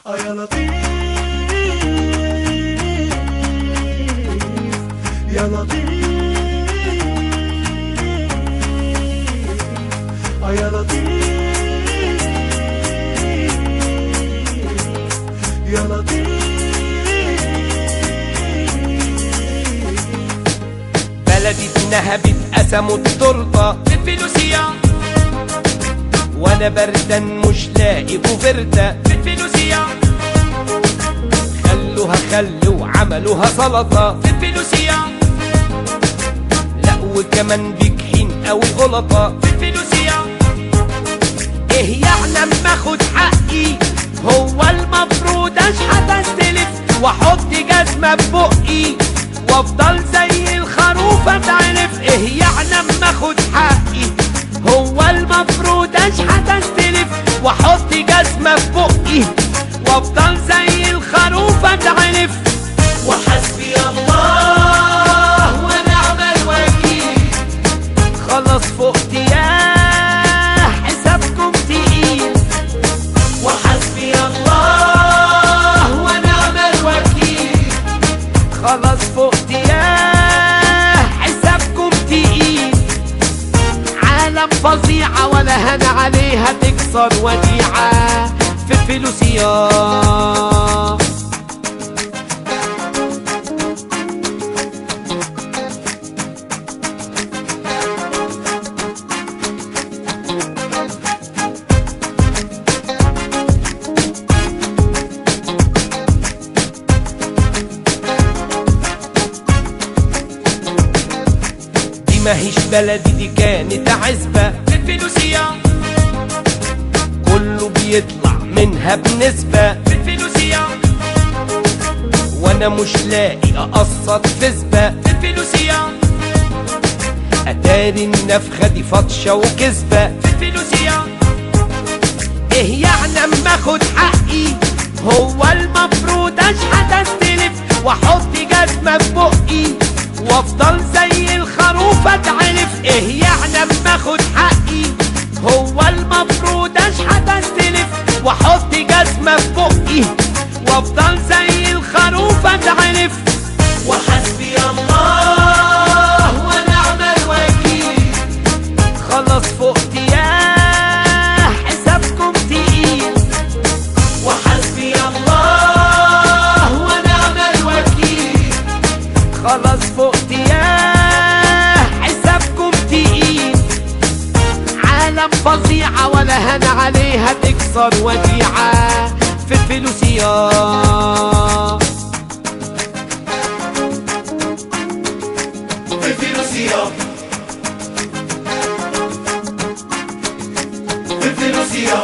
يا لطيف يا لطيف يا لطيف يا لطيف. بلدي اتنهبت قسموا التورته بالفلوسية، وانا بردان مش لاقي كوفرته بالفلوسية، خلوها خل وعملوها سلطه بالفلوسية، لا وكمان بيكحين قوي غلطه بالفلوسية. ايه يعني اما اخد حقي؟ هو المفروض اشحت استلف واحط جزمه ببقي وافضل زي الخروف اتعرف؟ ايه يعني اما اخد حقي؟ هو المفروض اشحت استلف واحط جزمه ببقي وافضل زي الخروف اتعرف؟ وحسبي الله ونعم الوكيل. خلاص فقت يا حسابكم تقيل. وحسبي الله ونعم الوكيل. خلاص فقت يا حسابكم تقيل. عالم فظيعة ولا هنا عليها تكسر وديعة في الفلوسية. ماهيش بلدي دي كانت عزبة بالفلوسية، كله بيطلع منها بنسبة بالفلوسية، وانا مش لاقي اقسط فزبة بالفلوسية، اتاري النفخة دي فطشة وكذبة بالفلوسية. ايه يعني اما اخد حقي؟ هو المفروض اشحت استلف واحط جزمة ببقي وافضل زي الخروف اتعرف؟ ايه يعني اما اخد حقي؟ هو المفروض اشحت استلف واحط جزمة ببقي وافضل زي الخروف اتعرف؟ وحسبي الله ونعم الوكيل. خلاص فقت يا حسابكم تقيل. وحسبي الله ونعم الوكيل. خلاص فقت يا حسابكم تقيل. عالم فظيعة ولا هنا عليها تكسر وديعة في الفلوسية. بالفلوسية، بالفلوسية.